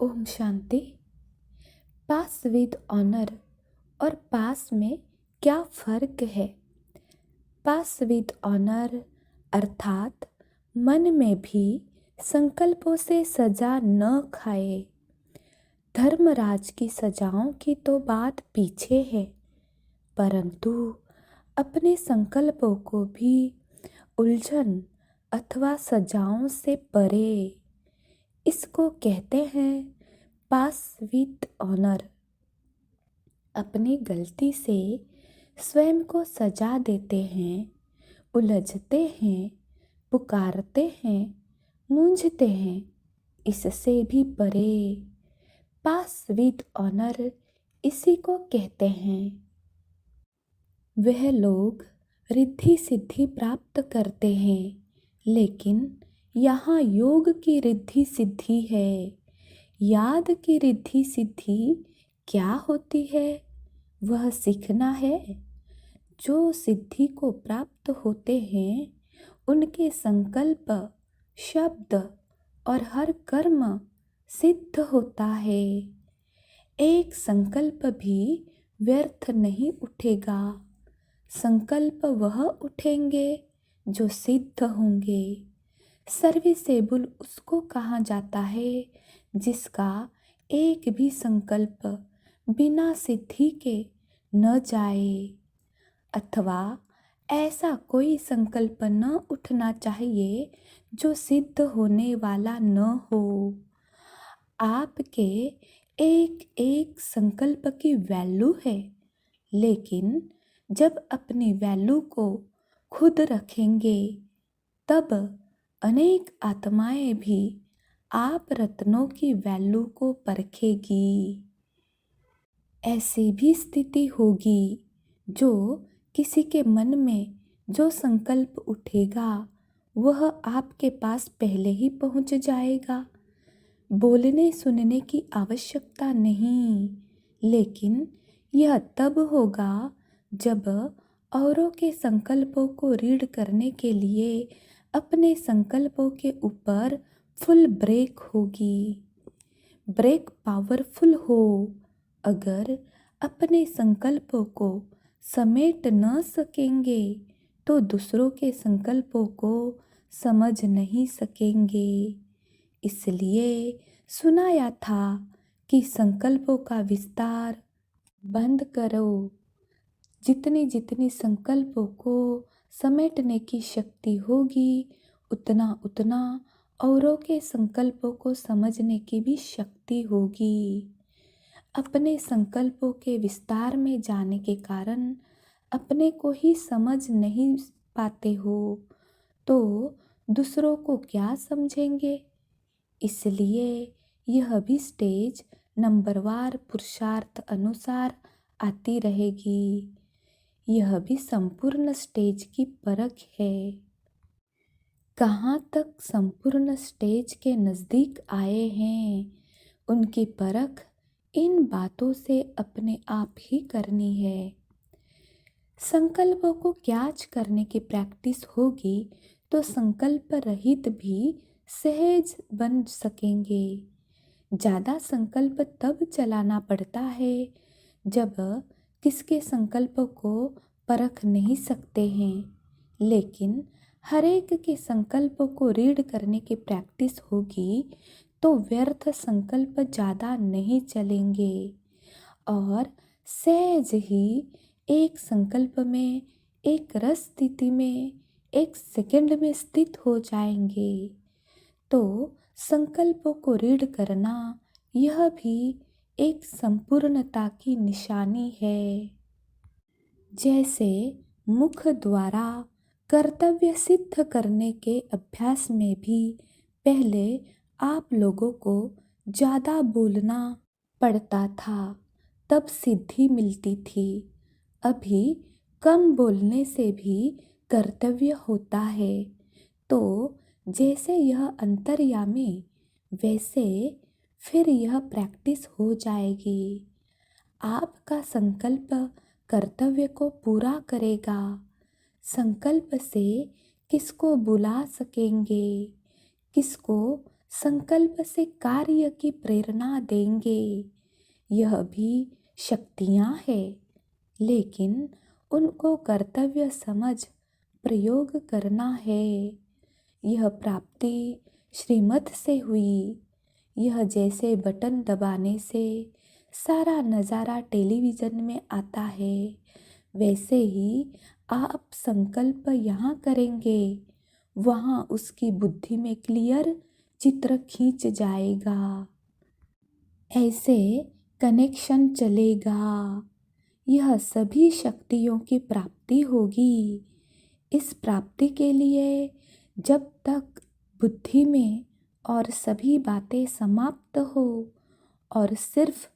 Om Shanti. Pass with honour और पास में क्या फ़र्क है? पास विद ऑनर अर्थात मन में भी संकल्पों से सजा न खाए। धर्मराज की सजाओं की तो बात पीछे है, परंतु अपने संकल्पों को भी उलझन अथवा सजाओं से परे, इसको कहते हैं पास विद ऑनर। अपनी गलती से स्वयं को सजा देते हैं, उलझते हैं, पुकारते हैं, मूंझते हैं, इससे भी परे। पास विद ऑनर इसी को कहते हैं। वह लोग रिद्धि सिद्धि प्राप्त करते हैं, लेकिन यहाँ योग की रिद्धि सिद्धि है। याद की रिद्धि सिद्धि क्या होती है, वह सीखना है। जो सिद्धि को प्राप्त होते हैं, उनके संकल्प, शब्द और हर कर्म सिद्ध होता है। एक संकल्प भी व्यर्थ नहीं उठेगा। संकल्प वह उठेंगे जो सिद्ध होंगे। सर्विसेबल उसको कहा जाता है जिसका एक भी संकल्प बिना सिद्धि के न जाए, अथवा ऐसा कोई संकल्प न उठना चाहिए जो सिद्ध होने वाला न हो। आपके एक एक संकल्प की वैल्यू है, लेकिन जब अपनी वैल्यू को खुद रखेंगे, तब अनेक आत्माएं भी आप रत्नों की वैल्यू को परखेगी। ऐसी भी स्थिति होगी जो किसी के मन में जो संकल्प उठेगा, वह आपके पास पहले ही पहुंच जाएगा। बोलने सुनने की आवश्यकता नहीं, लेकिन यह तब होगा जब औरों के संकल्पों को रीड करने के लिए अपने संकल्पों के ऊपर फुल ब्रेक होगी। ब्रेक पावरफुल हो। अगर अपने संकल्पों को समेट न सकेंगे तो दूसरों के संकल्पों को समझ नहीं सकेंगे। इसलिए सुनाया था कि संकल्पों का विस्तार बंद करो। जितनी जितनी संकल्पों को समेटने की शक्ति होगी, उतना उतना औरों के संकल्पों को समझने की भी शक्ति होगी। अपने संकल्पों के विस्तार में जाने के कारण अपने को ही समझ नहीं पाते हो, तो दूसरों को क्या समझेंगे। इसलिए यह भी स्टेज नंबरवार पुरुषार्थ अनुसार आती रहेगी। यह भी संपूर्ण स्टेज की परख है। कहाँ तक संपूर्ण स्टेज के नज़दीक आए हैं, उनकी परख इन बातों से अपने आप ही करनी है। संकल्पों को कैच करने की प्रैक्टिस होगी तो संकल्प रहित भी सहज बन सकेंगे। ज़्यादा संकल्प तब चलाना पड़ता है जब किसके संकल्प को परख नहीं सकते हैं, लेकिन हर एक के संकल्प को रीड करने की प्रैक्टिस होगी तो व्यर्थ संकल्प ज़्यादा नहीं चलेंगे और सहज ही एक संकल्प में, एक रस स्थिति में, एक सेकंड में स्थित हो जाएंगे। तो संकल्पों को रीड करना यह भी एक संपूर्णता की निशानी है। जैसे मुख द्वारा कर्तव्य सिद्ध करने के अभ्यास में भी पहले आप लोगों को ज़्यादा बोलना पड़ता था, तब सिद्धि मिलती थी। अभी कम बोलने से भी कर्तव्य होता है। तो जैसे यह अंतर्यामी, वैसे फिर यह प्रैक्टिस हो जाएगी। आपका संकल्प कर्तव्य को पूरा करेगा। संकल्प से किसको बुला सकेंगे, किसको संकल्प से कार्य की प्रेरणा देंगे। यह भी शक्तियाँ हैं, लेकिन उनको कर्तव्य समझ प्रयोग करना है। यह प्राप्ति श्रीमत से हुई। यह जैसे बटन दबाने से सारा नज़ारा टेलीविज़न में आता है, वैसे ही आप संकल्प यहाँ करेंगे, वहाँ उसकी बुद्धि में क्लियर चित्र खींच जाएगा। ऐसे कनेक्शन चलेगा। यह सभी शक्तियों की प्राप्ति होगी। इस प्राप्ति के लिए जब तक बुद्धि में और सभी बातें समाप्त हो और सिर्फ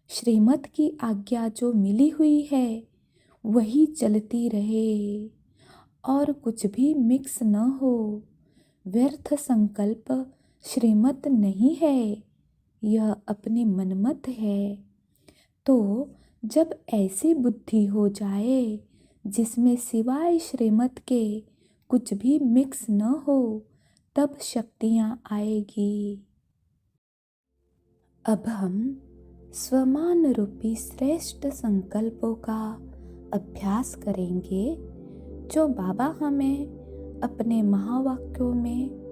श्रीमत की आज्ञा जो मिली हुई है वही चलती रहे और कुछ भी मिक्स न हो। व्यर्थ संकल्प श्रीमत नहीं है, यह अपनी मनमत है। तो जब ऐसी बुद्धि हो जाए जिसमें सिवाय श्रीमत के कुछ भी मिक्स न हो, तब शक्तियाँ आएगी। अब हम स्वमान रूपी श्रेष्ठ संकल्पों का अभ्यास करेंगे, जो बाबा हमें अपने महावाक्यों में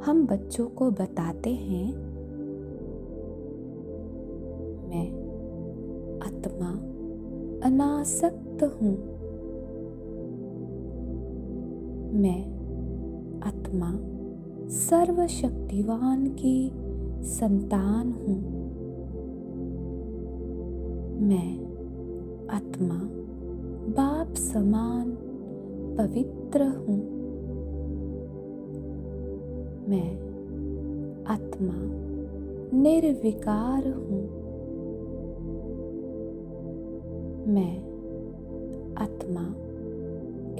हम बच्चों को बताते हैं। मैं आत्मा अनासक्त हूँ। मैं आत्मा सर्वशक्तिवान की संतान हूँ। मैं आत्मा बाप समान पवित्र हूँ। मैं आत्मा निर्विकार हूँ। मैं आत्मा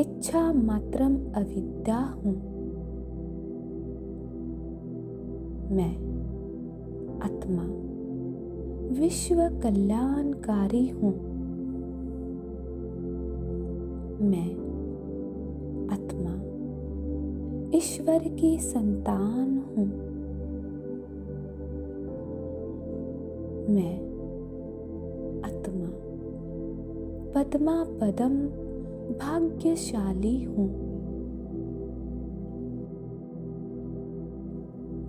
इच्छा मात्रम अविद्या हूँ। मैं आत्मा विश्व कल्याणकारी हूँ। मैं आत्मा ईश्वर की संतान हूँ। मैं आत्मा पद्मा पदम भाग्यशाली हूँ।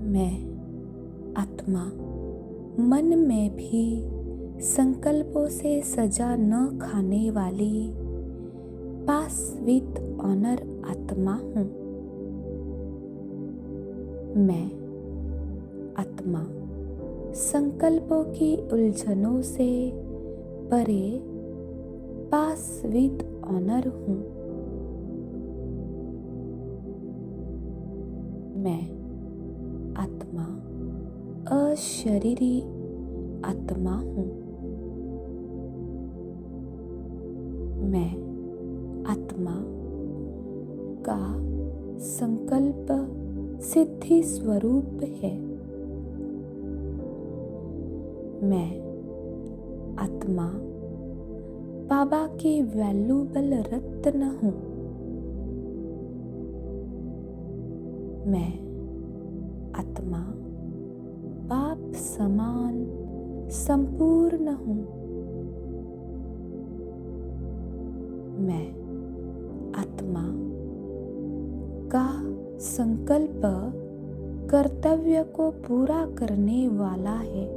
मैं आत्मा मन में भी संकल्पों से सजा न खाने वाली पास विद ऑनर आत्मा हूँ। मैं आत्मा संकल्पों की उलझनों से परे पास विद ऑनर हूँ। मैं आत्मा अशरीरी आत्मा हूँ। मैं आत्मा का संकल्प सिद्धि स्वरूप है। मैं आत्मा बाबा की वैल्यूबल रत्न हूँ। मैं आत्मा बाप समान संपूर्ण हूँ। मैं आत्मा का संकल्प कर्तव्य को पूरा करने वाला है।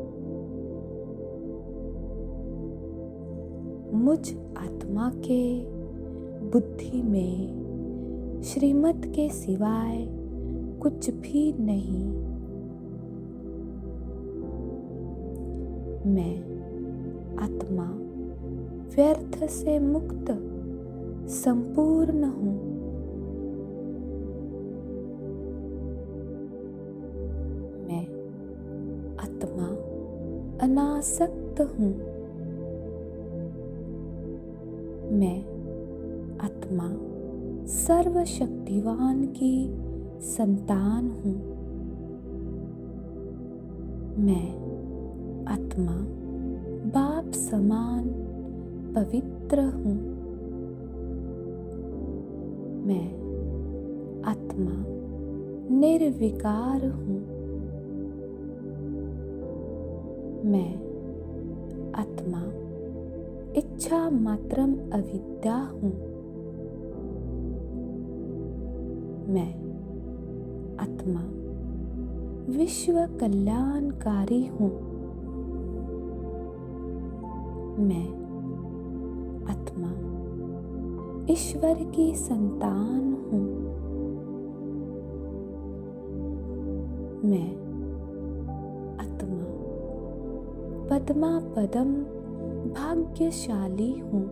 मुझ आत्मा के बुद्धि में श्रीमत के सिवाय कुछ भी नहीं। मैं आत्मा व्यर्थ से मुक्त संपूर्ण हूँ। मैं आत्मा अनासक्त हूँ। मैं आत्मा सर्वशक्तिवान की संतान हूँ। मैं आत्मा बाप समान पवित्र हूँ। मैं आत्मा निर्विकार हूँ। मैं आत्मा इच्छा मात्रम अविद्या हूँ। मैं आत्मा विश्व कल्याणकारी हूँ। मैं आत्मा ईश्वर की संतान हूँ। मैं आत्मा पद्मा पदम भाग्यशाली हूँ।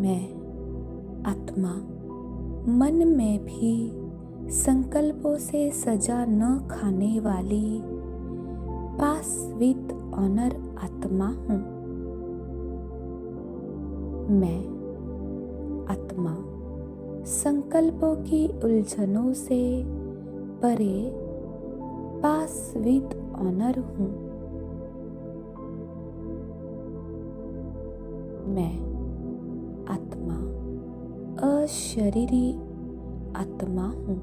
मैं आत्मा मन में भी संकल्पों से सजा न खाने वाली पास विद ऑनर आत्मा हूँ। मैं आत्मा संकल्पों की उलझनों से परे पास विद ऑनर हूँ। मैं आत्मा अशरीरी आत्मा हूँ।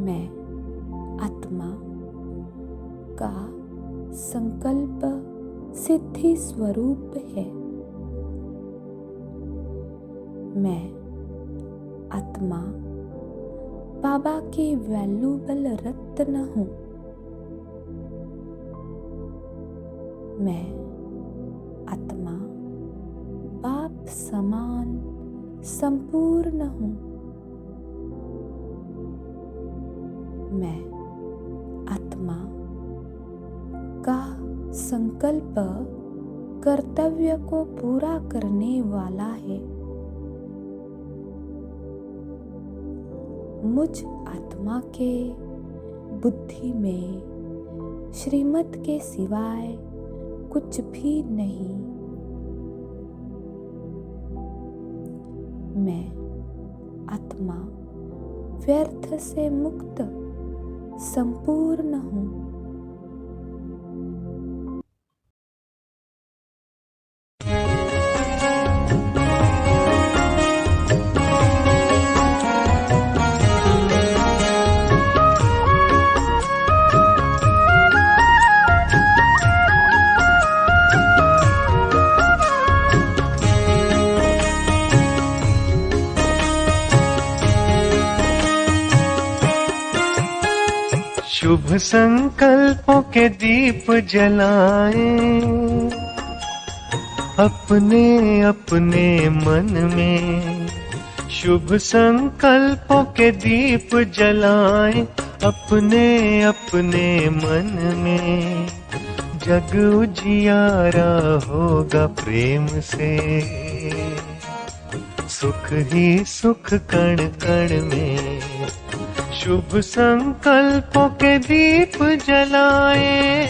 मैं आत्मा का संकल्प सिद्धि स्वरूप है। मैं आत्मा बाबा की वैल्यूबल रत्न हूँ। मैं आत्मा बाप समान संपूर्ण हूँ। मैं आत्मा का संकल्प कर्तव्य को पूरा करने वाला है। मुझ आत्मा के बुद्धि में श्रीमत के सिवाय कुछ भी नहीं। मैं आत्मा व्यर्थ से मुक्त संपूर्ण हूँ। शुभ संकल्पों के दीप जलाएं अपने अपने मन में। शुभ संकल्पों के दीप जलाएं अपने अपने मन में। जग उजियारा होगा प्रेम से, सुख ही सुख कण कण में। शुभ संकल्पों के दीप जलाएं।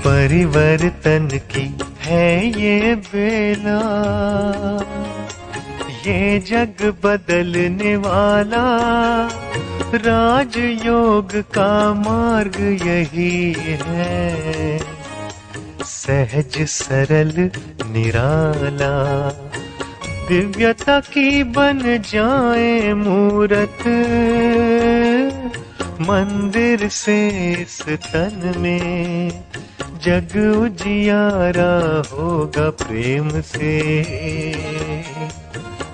परिवर्तन की है ये बेला, ये जग बदलने वाला। राजयोग का मार्ग यही है, सहज सरल निराला। दिव्यता की बन जाए मूरत, मंदिर से इस तन में। जग उजियारा होगा प्रेम से,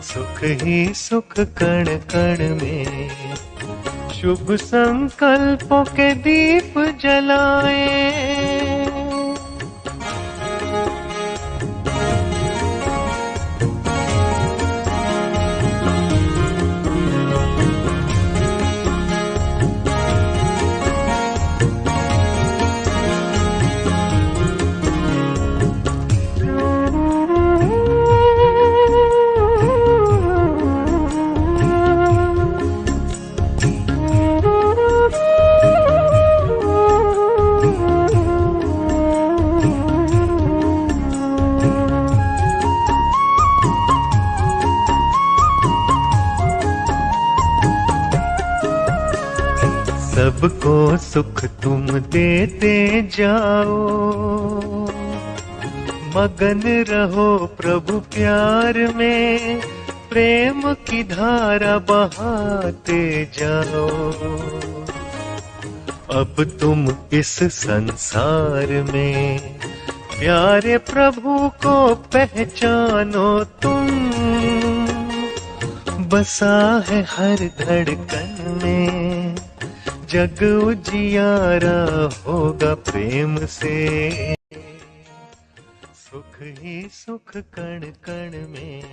सुख ही सुख कण कण में। शुभ संकल्पों के दीप जलाएं। सबको सुख तुम देते जाओ, मगन रहो प्रभु प्यार में, प्रेम की धारा बहाते जाओ। अब तुम इस संसार में प्यारे प्रभु को पहचानो तुम, बसा है हर धड़कन में, जग उजियारा होगा प्रेम से। सुख ही सुख कण कण में।